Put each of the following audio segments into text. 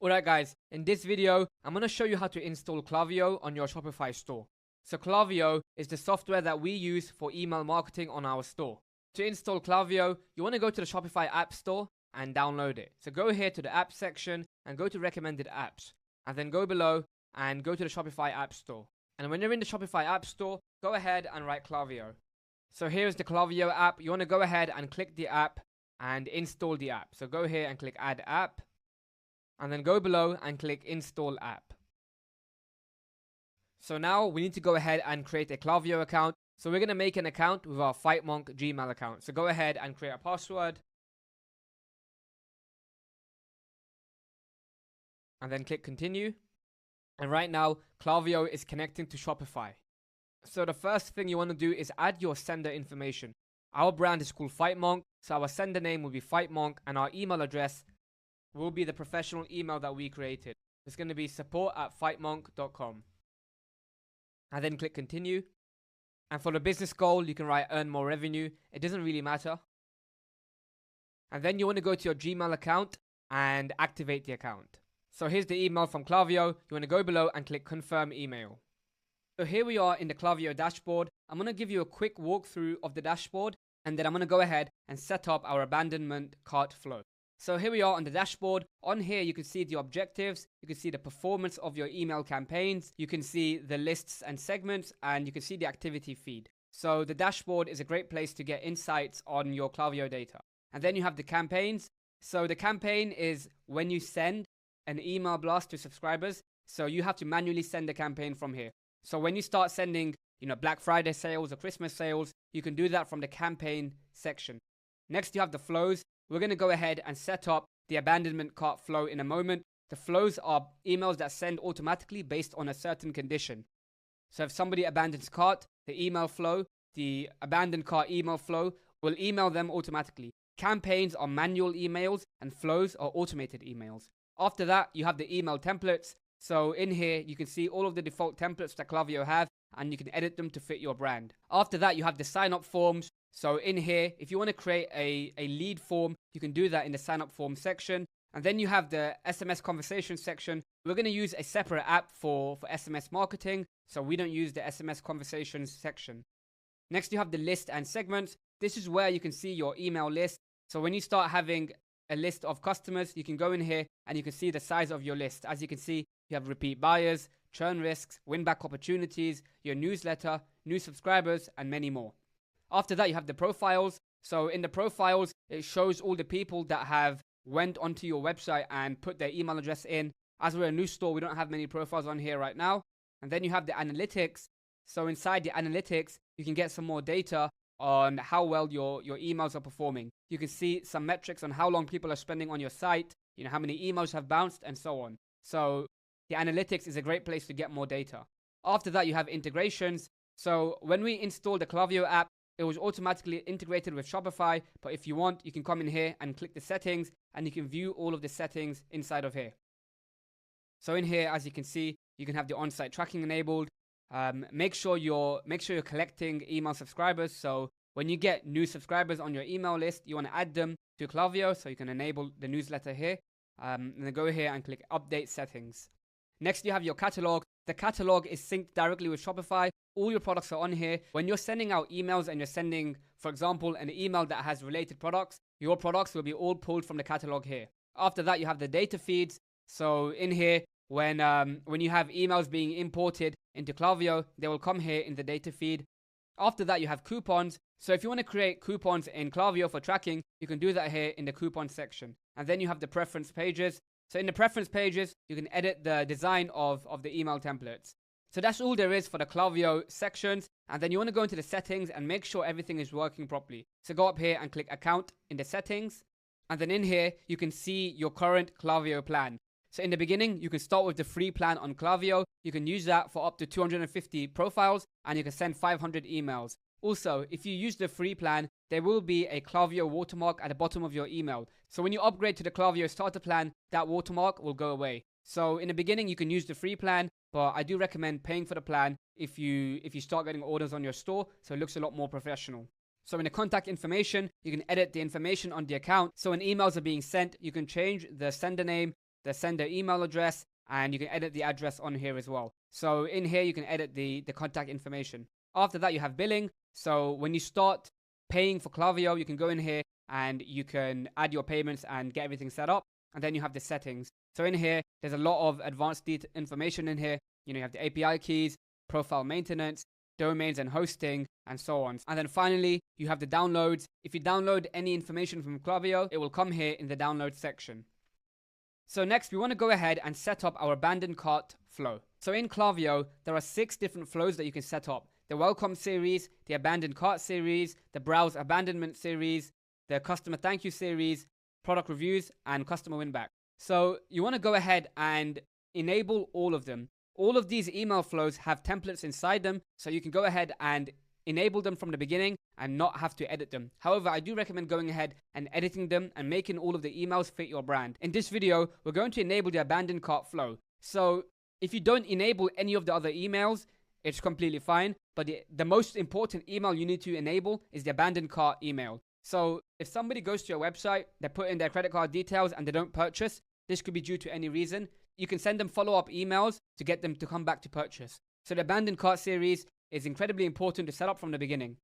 Alright guys, in this video, I'm going to show you how to install Klaviyo on your Shopify store. So Klaviyo is the software that we use for email marketing on our store. To install Klaviyo, you want to go to the Shopify App Store and download it. So go here to the app section and go to recommended apps. And then go below and go to the Shopify App Store. And when you're in the Shopify App Store, go ahead and write Klaviyo. So here's the Klaviyo app. You want to go ahead and click the app and install the app. So go here and click Add App. And then go below and click Install App. So now we need to go ahead and create a Klaviyo account. So we're going to make an account with our FightMonk Gmail account. So go ahead and create a password. And then click Continue. And right now, Klaviyo is connecting to Shopify. So the first thing you want to do is add your sender information. Our brand is called FightMonk. So our sender name will be FightMonk and our email address will be the professional email that we created. It's going to be support@fightmonk.com. And then click Continue. And for the business goal, you can write earn more revenue. It doesn't really matter. And then you want to go to your Gmail account and activate the account. So here's the email from Klaviyo. You want to go below and click Confirm Email. So here we are in the Klaviyo dashboard. I'm going to give you a quick walkthrough of the dashboard. And then I'm going to go ahead and set up our abandonment cart flow. So here we are on the dashboard. On here, you can see the objectives. You can see the performance of your email campaigns. You can see the lists and segments, and you can see the activity feed. So the dashboard is a great place to get insights on your Klaviyo data. And then you have the campaigns. So the campaign is when you send an email blast to subscribers. So you have to manually send the campaign from here. So when you start sending, Black Friday sales or Christmas sales, you can do that from the campaign section. Next, you have the flows. We're going to go ahead and set up the abandonment cart flow in a moment. The flows are emails that send automatically based on a certain condition. So if somebody abandons cart, the email flow, the abandoned cart email flow will email them automatically. Campaigns are manual emails and flows are automated emails. After that, you have the email templates. So in here, you can see all of the default templates that Klaviyo have, and you can edit them to fit your brand. After that, you have the sign-up forms. So in here, if you want to create a lead form, you can do that in the sign-up form section. And then you have the SMS conversation section. We're going to use a separate app for SMS marketing. So we don't use the SMS conversations section. Next, you have the list and segments. This is where you can see your email list. So when you start having a list of customers, you can go in here and you can see the size of your list. As you can see, you have repeat buyers, churn risks, win-back opportunities, your newsletter, new subscribers, and many more. After that, you have the profiles. So in the profiles, it shows all the people that have went onto your website and put their email address in. As we're a new store, we don't have many profiles on here right now. And then you have the analytics. So inside the analytics, you can get some more data on how well your emails are performing. You can see some metrics on how long people are spending on your site, how many emails have bounced, and so on. So the analytics is a great place to get more data. After that, you have integrations. So when we install the Klaviyo app, it was automatically integrated with Shopify, but if you want, you can come in here and click the settings, and you can view all of the settings inside of here. So in here, as you can see, you can have the on-site tracking enabled. Make sure you're collecting email subscribers. So when you get new subscribers on your email list, you want to add them to Klaviyo, so you can enable the newsletter here. And then go here and click Update Settings. Next, you have your catalog. The catalog is synced directly with Shopify. All your products are on here. When you're sending out emails and you're sending, for example, an email that has related products, your products will be all pulled from the catalog here. After that, you have the data feeds. So in here, when you have emails being imported into Klaviyo, they will come here in the data feed. After that, you have coupons. So if you want to create coupons in Klaviyo for tracking, you can do that here in the coupon section. And then you have the preference pages. So in the preference pages, you can edit the design of the email templates. So that's all there is for the Klaviyo sections. And then you want to go into the settings and make sure everything is working properly. So go up here and click Account in the settings. And then in here, you can see your current Klaviyo plan. So in the beginning, you can start with the free plan on Klaviyo. You can use that for up to 250 profiles, and you can send 500 emails. Also, if you use the free plan, there will be a Klaviyo watermark at the bottom of your email. So when you upgrade to the Klaviyo starter plan, that watermark will go away. So in the beginning, you can use the free plan, but I do recommend paying for the plan if you start getting orders on your store, so it looks a lot more professional. So in the contact information, you can edit the information on the account. So when emails are being sent, you can change the sender name the sender email address, and you can edit the address on here as well. So in here, you can edit the contact information. After that, you have billing. So when you start paying for Klaviyo, you can go in here and you can add your payments and get everything set up. And then you have the settings. So in here, there's a lot of advanced information in here. You have the API keys, profile maintenance, domains and hosting, and so on. And then finally, you have the downloads. If you download any information from Klaviyo, it will come here in the download section. So next, we want to go ahead and set up our abandoned cart flow. So in Klaviyo, there are 6 different flows that you can set up. The welcome series, the abandoned cart series, the browse abandonment series, the customer thank you series, product reviews, and customer winback. So you want to go ahead and enable all of them. All of these email flows have templates inside them, so you can go ahead and enable them from the beginning and not have to edit them. However, I do recommend going ahead and editing them and making all of the emails fit your brand. In this video, we're going to enable the abandoned cart flow. So if you don't enable any of the other emails, it's completely fine. But the most important email you need to enable is the abandoned cart email. So if somebody goes to your website, they put in their credit card details and they don't purchase, this could be due to any reason. You can send them follow-up emails to get them to come back to purchase. So the abandoned cart series is incredibly important to set up from the beginning.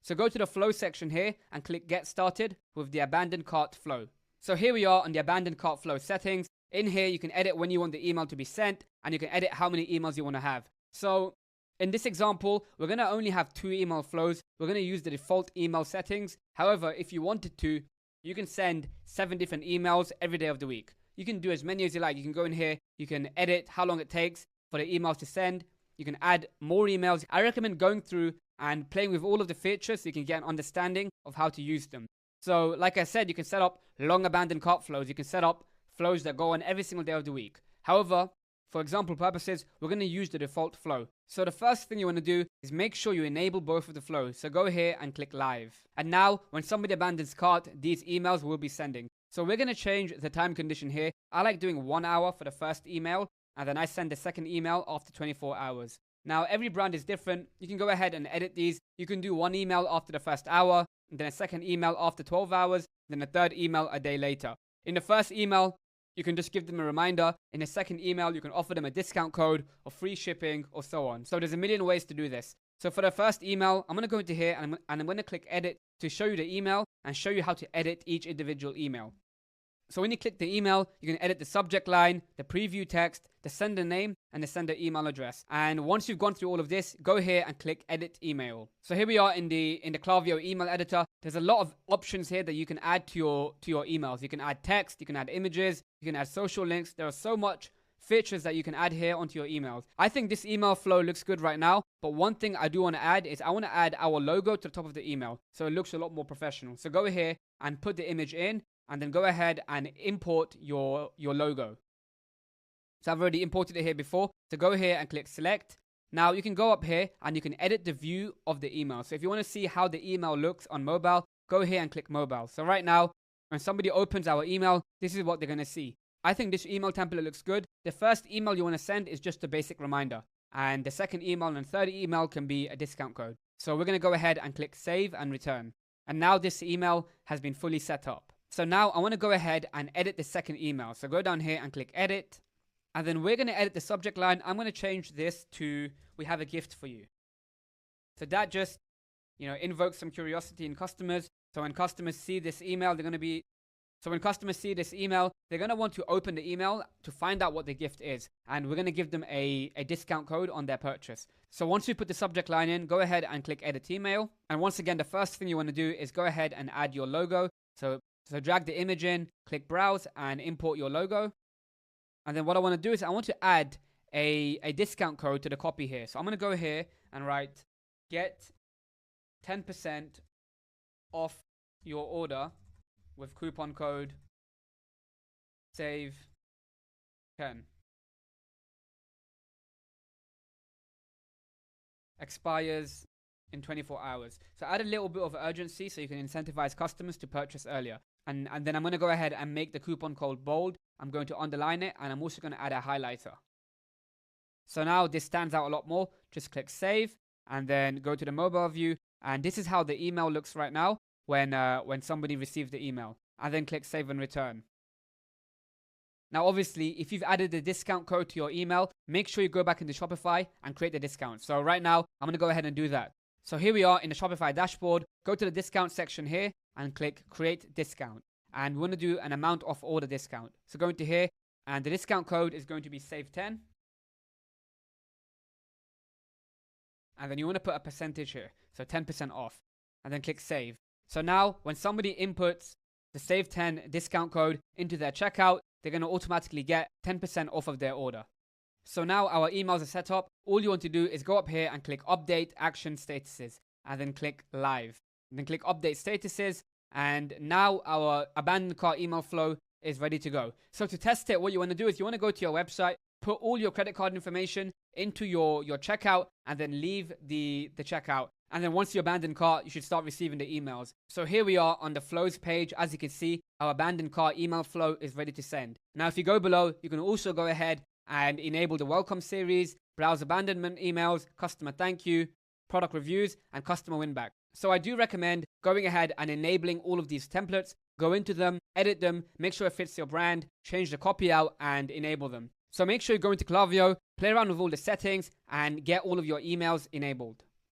So go to the flow section here and click get started with the abandoned cart flow. So here we are on the abandoned cart flow settings. In here, you can edit when you want the email to be sent, and you can edit how many emails you want to have. So in this example, we're going to only have 2 email flows. We're going to use the default email settings. However, if you wanted to, you can send 7 different emails every day of the week. You can do as many as you like. You can go in here, you can edit how long it takes for the emails to send. You can add more emails. I recommend going through and playing with all of the features so you can get an understanding of how to use them. So like I said, you can set up long abandoned cart flows. You can set up flows that go on every single day of the week. However, for example purposes, we're going to use the default flow. So the first thing you want to do is make sure you enable both of the flows. So go here and click live. And now when somebody abandons cart, these emails will be sending. So we're going to change the time condition here. I like doing 1 hour for the first email, and then I send the second email after 24 hours. Now every brand is different. You can go ahead and edit these. You can do 1 email after the first hour, and then a second email after 12 hours, then a third email a day later. In the first email, you can just give them a reminder. In the second email, you can offer them a discount code or free shipping or so on. So there's a million ways to do this. So for the first email, I'm going to go into here and I'm going to click edit to show you the email and show you how to edit each individual email. So when you click the email, you can edit the subject line, the preview text, the sender name, and the sender email address. And once you've gone through all of this, go here and click edit email. So here we are in the Klaviyo email editor. There's a lot of options here that you can add to your emails. You can add text, you can add images, you can add social links. There are so much features that you can add here onto your emails. I think this email flow looks good right now, but one thing I do want to add is I want to add our logo to the top of the email so it looks a lot more professional. So go here and put the image in, and then go ahead and import your logo. So I've already imported it here before. So go here and click select. Now you can go up here and you can edit the view of the email. So if you want to see how the email looks on mobile, go here and click mobile. So right now, when somebody opens our email, this is what they're going to see. I think this email template looks good. The first email you want to send is just a basic reminder. And the second email and third email can be a discount code. So we're going to go ahead and click save and return. And now this email has been fully set up. So now I want to go ahead and edit the second email. So go down here and click edit. And then we're going to edit the subject line. I'm going to change this to, we have a gift for you. So that just, invokes some curiosity in customers. So when customers see this email, they're going to want to open the email to find out what the gift is. And we're going to give them a discount code on their purchase. So once you put the subject line in, go ahead and click edit email. And once again, the first thing you want to do is go ahead and add your logo. So drag the image in, click browse and import your logo. And then what I want to do is I want to add a discount code to the copy here. So I'm going to go here and write get 10% off your order with coupon code save 10. Expires in 24 hours. So add a little bit of urgency so you can incentivize customers to purchase earlier. And then I'm going to go ahead and make the coupon code bold. I'm going to underline it, and I'm also going to add a highlighter. So now this stands out a lot more. Just click save and then go to the mobile view. And this is how the email looks right now when somebody receives the email. And then click save and return. Now, obviously, if you've added the discount code to your email, make sure you go back into Shopify and create the discount. So right now, I'm going to go ahead and do that. So here we are in the Shopify dashboard. Go to the discount section here and click create discount. And we want to do an amount off order discount. So go into here, and the discount code is going to be save10. And then you want to put a percentage here. So 10% off. And then click save. So now when somebody inputs the save 10 discount code into their checkout, they're going to automatically get 10% off of their order. So now our emails are set up. All you want to do is go up here and click update action statuses and then click live. And then click update statuses, and now our abandoned cart email flow is ready to go. So to test it, what you want to do is you want to go to your website, put all your credit card information into your checkout, and then leave the checkout. And then once you abandon cart, you should start receiving the emails. So here we are on the flows page. As you can see, our abandoned cart email flow is ready to send. Now, if you go below, you can also go ahead and enable the welcome series, browse abandonment emails, customer thank you, product reviews, and customer win back. So I do recommend going ahead and enabling all of these templates. Go into them, edit them, make sure it fits your brand, change the copy out, and enable them. So make sure you go into Klaviyo, play around with all the settings, and get all of your emails enabled.